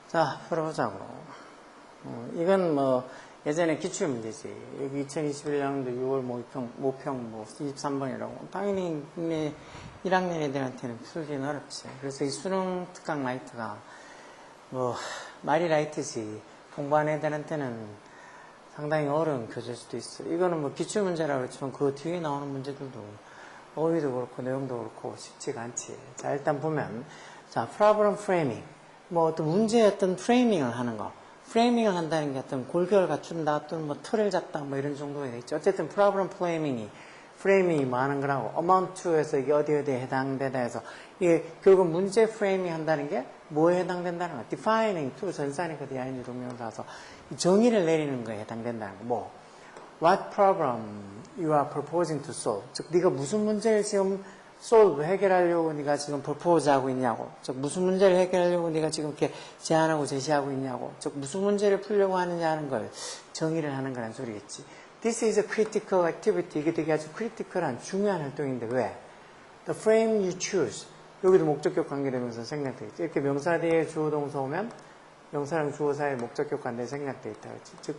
자, 풀어보자고. 이건 뭐, 예전에 기출문제지. 여기 2021년도 6월 모평 23번이라고. 당연히 1학년 애들한테는 풀기는 어렵지. 그래서 이 수능 특강 라이트가 뭐, 말이 라이트지. 공부하는 애들한테는 상당히 어려운 교재일 수도 있어. 이거는 뭐 기출문제라고 그랬지만 그 뒤에 나오는 문제들도 어휘도 그렇고 내용도 그렇고 쉽지가 않지. 자, 일단 보면, 자, problem framing. 뭐 어떤 문제의 어떤 프레이밍을 하는 거. 프레이밍을 한다는 게 어떤 골격을 갖춘다, 또는 뭐 틀을 잡다, 뭐 이런 정도가 되겠죠. 어쨌든 problem 프레이밍이 뭐 하는 거라고. amount to에서 이게 어디에 해당되다 해서 이게 결국 문제 프레이밍 한다는 게 뭐에 해당된다는 거. defining to 전사니까 ing 동명사서 정의를 내리는 거에 해당된다는 거. 뭐 what problem you are proposing to solve. 즉 네가 무슨 문제를 지금 solve 해결하려고 네가 지금 propose 하고 있냐고. 즉 무슨 문제를 해결하려고 네가 지금 이렇게 제안하고 제시하고 있냐고. 즉 무슨 문제를 풀려고 하느냐 하는 걸 정의를 하는 거란 소리겠지. This is a critical activity. 이게 되게 아주 critical한 중요한 활동인데 왜? The frame you choose. 여기도 목적격 관계되면서 생략되겠지. 이렇게 명사 뒤에 주어 동사 오면 명사랑 주어 사이에 목적격 관계 생략돼 있다 그랬지. 즉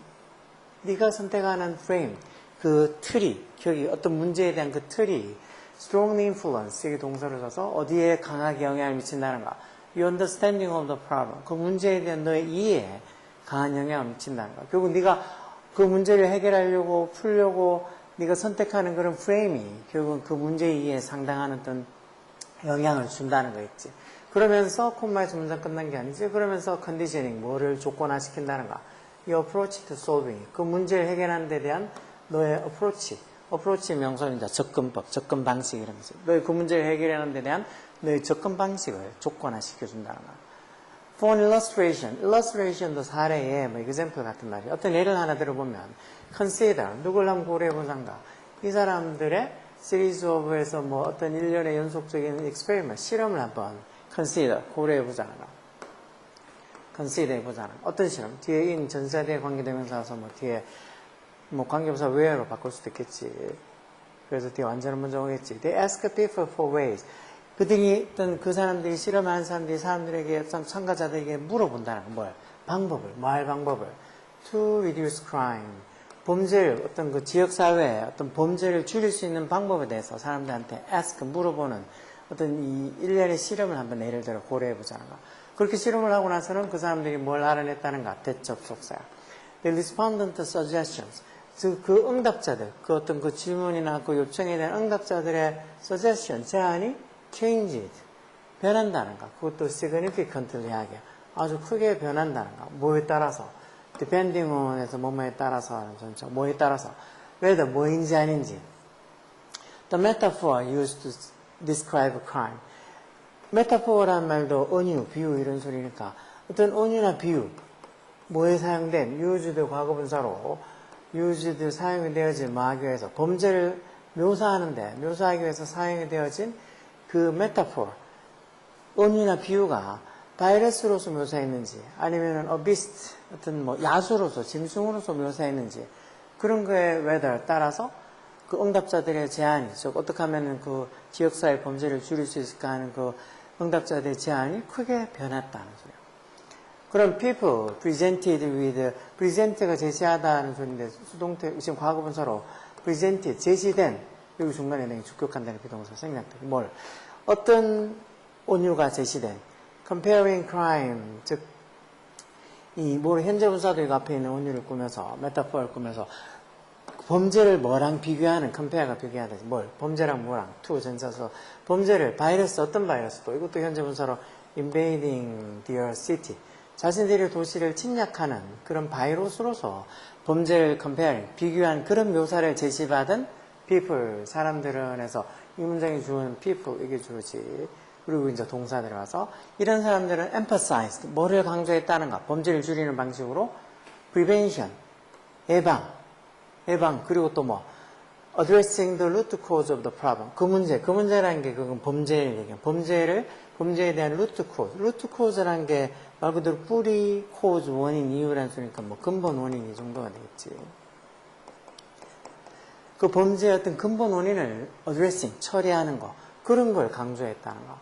네가 선택하는 frame, 그 틀이, 여기 어떤 문제에 대한 그 틀이 strongly influence, 이게 동사를 써서 어디에 강하게 영향을 미친다는가. Your understanding of the problem. 그 문제에 대한 너의 이해에 강한 영향을 미친다는 거. 결국 네가 그 문제를 해결하려고 풀려고 네가 선택하는 그런 프레임이 결국은 그 문제의 이해에 상당한 어떤 영향을 준다는 거겠지. 그러면서 콤마에서 문장 끝난 게 아니지. 그러면서 컨디셔닝, 뭐를 조건화시킨다는가. 이 approach to solving, 그 문제를 해결하는 데 대한 너의 approach의 명사입니다. 접근법, 접근 방식 이러면서 너의 그 문제를 해결하는 데 대한 너의 접근 방식을 조건화시켜준다는 거야. For an illustration도 사례에 뭐 example 같은 말이야. 어떤 예를 하나 들어보면 consider, 누굴 한번 고려해보자가. 이 사람들의 series of에서 뭐 어떤 일련의 연속적인 experiment, 실험을 한번 consider, 고려해보자는 거야. consider 해보자는 거야. 어떤 실험? 뒤에 in 전사대에 관계되면서 와서 뭐 뒤에 뭐 관계부사 where로 바꿀 수도 있겠지. 그래서 뒤에 완전한 문장 오겠지. They ask people for ways. 그들이 어떤 그 사람들이 실험하는 사람들에게 참가자들에게 물어본다는 거. 뭘? 방법을. 뭐 할 방법을. To reduce crime. 범죄를, 어떤 그 지역사회에 어떤 범죄를 줄일 수 있는 방법에 대해서 사람들한테 ask, 물어보는 어떤 이 일련의 실험을 한번 예를 들어 고려해보자는 거. 그렇게 실험을 하고 나서는 그 사람들이 뭘 알아냈다는가. 대접속사야. The respondent suggestions. 즉, 그 응답자들, 그 어떤 그 질문이나 그 요청에 대한 응답자들의 suggestion, 제안이 changed, 변한다는 거. 그것도 significantly 하게. 아주 크게 변한다는 거. 뭐에 따라서. depending on에서 뭐뭐에 따라서 하는 전체. 뭐에 따라서. whether 뭐인지 아닌지. The metaphor used to describe crime. metaphor란 말도 은유, 비유 이런 소리니까 어떤 은유나 비유, 뭐에 사용된 used 과거분사로 used 사용이 되어진 뭐하기 위해서 범죄를 묘사하기 위해서 사용이 되어진 그 메타포, 은유나 비유가 바이러스로서 묘사했는지 아니면은 beast, 어떤 뭐 야수로서, 짐승으로서 묘사했는지 그런 거에 whether 따라서 그 응답자들의 제안이, 즉 어떻게 하면은 그 지역사회 범죄를 줄일 수 있을까 하는 그 응답자들의 제안이 크게 변했다는 소리예요. 그럼 people presented with, present가 제시하다는 소리인데 수동태, 지금 과거분사로 presented, 제시된, 여기 중간에 내가 주격한다는 비동사 생략돼. 뭘? 어떤 온유가 제시된 comparing crime, 즉 이 뭘 현재분사도 이거 앞에 있는 온유를 꾸며서 메타포를 꾸며서 범죄를 뭐랑 비교하는, compare가 비교하다. 뭘? 범죄랑 뭐랑, to 전사서 범죄를 바이러스, 어떤 바이러스도 이것도 현재분사로 invading their city, 자신들의 도시를 침략하는 그런 바이러스로서 범죄를 comparing, 비교한 그런 묘사를 제시받은 people, 사람들은 해서 이 문장이 주어는 people, 이게 주어지. 그리고 이제 동사 들어가서 이런 사람들은 emphasized, 뭐를 강조했다는가? 범죄를 줄이는 방식으로 prevention, 예방, 그리고 또 뭐 addressing the root cause of the problem. 그 문제라는 게 그건 범죄를 얘기해요. 범죄에 대한 root cause라는 게 말 그대로 뿌리, cause, 원인, 이유라는 소리니까 뭐 근본 원인 이 정도가 되겠지. 그 범죄의 어떤 근본 원인을 addressing, 처리하는 거, 그런 걸 강조했다는 거.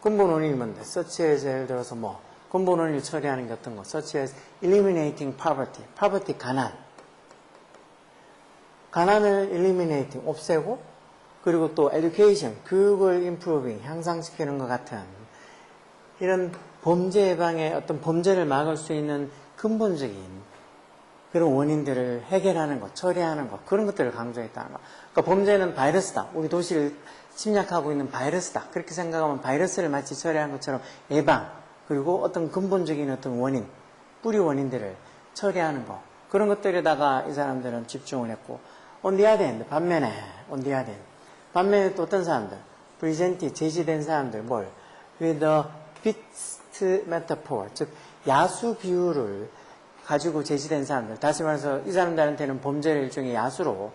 근본 원인이 뭔데? such as, 예를 들어서 뭐 근본 원인을 처리하는 게 어떤 거? such as eliminating poverty. poverty, 가난. 가난을 eliminating, 없애고, 그리고 또 education, 교육을 improving, 향상시키는 것 같은 이런 범죄 예방의 어떤 범죄를 막을 수 있는 근본적인 그런 원인들을 해결하는 것, 처리하는 것, 그런 것들을 강조했다는 것. 그러니까 범죄는 바이러스다. 우리 도시를 침략하고 있는 바이러스다. 그렇게 생각하면 바이러스를 마치 처리하는 것처럼 예방, 그리고 어떤 근본적인 어떤 원인, 뿌리 원인들을 처리하는 것. 그런 것들에다가 이 사람들은 집중을 했고, on the other hand, 반면에, on the other hand. 반면에 또 어떤 사람들, present, 제시된 사람들, 뭘? with a fixed metaphor, 즉, 야수 비유를 가지고 제시된 사람들, 다시 말해서 이 사람들한테는 범죄를 일종의 야수로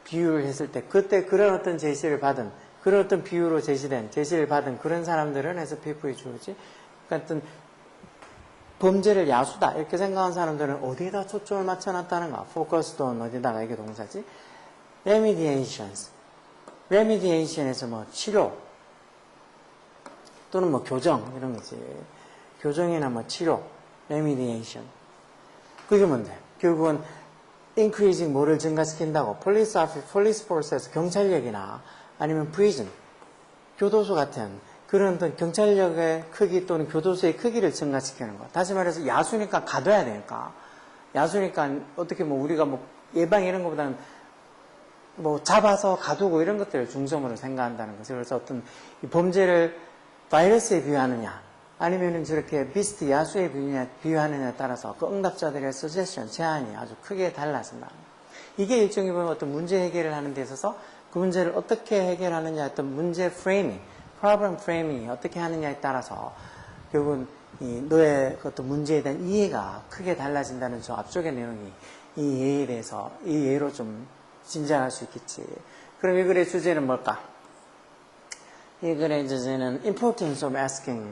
비유를 했을 때, 그때 그런 어떤 제시를 받은, 그런 어떤 비유로 제시를 받은 그런 사람들은 해서 피부에 주어지, 그러니까 어떤 범죄를 야수다, 이렇게 생각한 사람들은 어디에다 초점을 맞춰놨다는 거야. focused on 어디다가 이게 동사지. remediations. remediation에서 뭐 치료, 또는 뭐 교정, 이런 거지. 교정이나 뭐 치료, remediation. 그게 뭔데? 결국은 increasing 뭐를 증가시킨다고? police force에서 경찰력이나 아니면 prison, 교도소 같은 그런 어떤 경찰력의 크기 또는 교도소의 크기를 증가시키는 거. 다시 말해서 야수니까 가둬야 되니까. 야수니까 어떻게 뭐 우리가 뭐 예방 이런 것보다는 뭐 잡아서 가두고 이런 것들을 중점으로 생각한다는 거죠. 그래서 어떤 이 범죄를 바이러스에 비유하느냐 아니면은 저렇게 비스트 야수에 비유하느냐에 따라서 그 응답자들의 suggestion, 제안이 아주 크게 달라진다. 이게 일종의 보면 어떤 문제 해결을 하는 데 있어서 그 문제를 어떻게 해결하느냐 어떤 문제 프레이밍, problem framing이 어떻게 하느냐에 따라서 결국은 이 너의 어떤 문제에 대한 이해가 크게 달라진다는 저 앞쪽의 내용이 이 예에 대해서 이 예로 좀 진지할 수 있겠지. 그럼 이 글의 주제는 뭘까? 이 글의 주제는 importance of asking.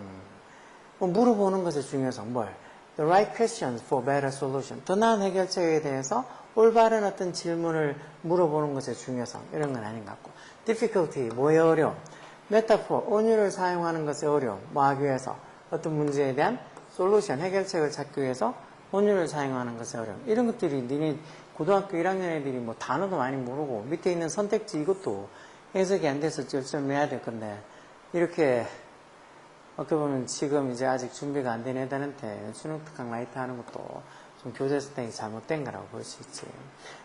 물어보는 것의 중요성, 뭘? The right questions for better solution. 더 나은 해결책에 대해서 올바른 어떤 질문을 물어보는 것의 중요성, 이런 건 아닌 것 같고. difficulty, 뭐의 어려움? metaphor, 언유를 사용하는 것의 어려움, 뭐 하기 위해서? 어떤 문제에 대한 solution, 해결책을 찾기 위해서 언유를 사용하는 것의 어려움. 이런 것들이 니네 고등학교 1학년 애들이 뭐 단어도 많이 모르고 밑에 있는 선택지 이것도 해석이 안 돼서 결정해야 될 건데, 이렇게 어떻게 보면 지금 이제 아직 준비가 안 된 애들한테 수능 특강 라이트 하는 것도 좀 교재 선택이 잘못된 거라고 볼 수 있지.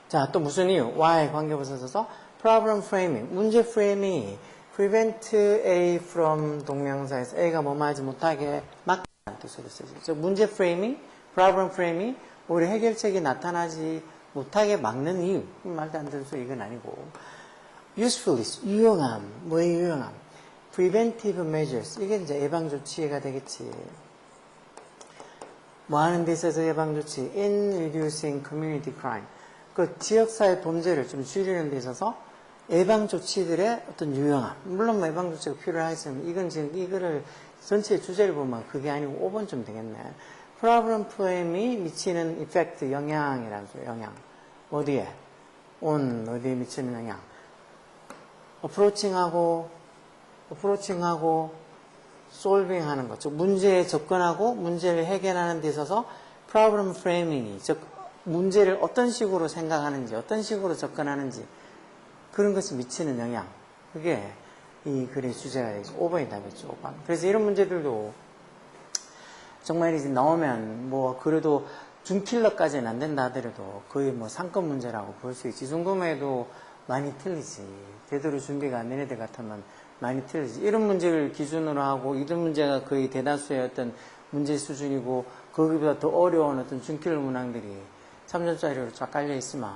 자, 또 무슨 이유? why 관계부사 써서 problem framing, 문제 프레임이 prevent A from 동명사에서 A가 뭐뭐 하지 못하게 막다는 뜻으로 쓰죠. 즉 문제 프레이밍, problem framing, 우리 해결책이 나타나지 못하게 막는 이유. 말도 안 되는 소리 이건 아니고. usefulness, 유용함, 뭐의 유용함? preventive measures, 이게 이제 예방조치가 되겠지. 뭐 하는 데 있어서 예방조치? in reducing community crime. 그 지역사회 범죄를 좀 줄이는 데 있어서 예방조치들의 어떤 유용함. 물론 뭐 예방조치가 필요하지만 이건 지금 이거를 전체 주제를 보면 그게 아니고 5번쯤 되겠네. problem frame이 미치는 effect, 영향이라는 소리, 영향. 어디에? on, 어디에 미치는 영향. approaching하고 solving 하는 것, 즉 문제에 접근하고 문제를 해결하는 데 있어서 problem framing이, 즉 문제를 어떤 식으로 생각하는지, 어떤 식으로 접근하는지 그런 것이 미치는 영향, 그게 이 글의 주제가 되죠. 5번이 답이죠. 5번. 그래서 이런 문제들도 정말 이제 나오면 뭐 그래도 준킬러까지는 안 된다 하더라도 거의 뭐 상권 문제라고 볼 수 있지. 이 정도만 해도 많이 틀리지. 제대로 준비가 안 된 애들 같으면 많이 틀리지. 이런 문제를 기준으로 하고 이런 문제가 거의 대다수의 어떤 문제 수준이고 거기보다 더 어려운 어떤 준킬러 문항들이 3점짜리로 쫙 깔려 있으면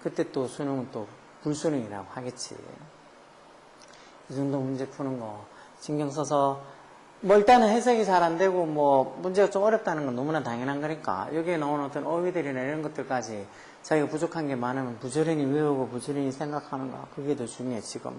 그때 또 수능은 또 불수능이라고 하겠지. 이 정도 문제 푸는 거 신경 써서 뭐 일단은 해석이 잘 안 되고 뭐 문제가 좀 어렵다는 건 너무나 당연한 거니까 여기에 나오는 어떤 어휘들이나 이런 것들까지 자기가 부족한 게 많으면 부지런히 외우고 부지런히 생각하는 거, 그게 더 중요해 지금은.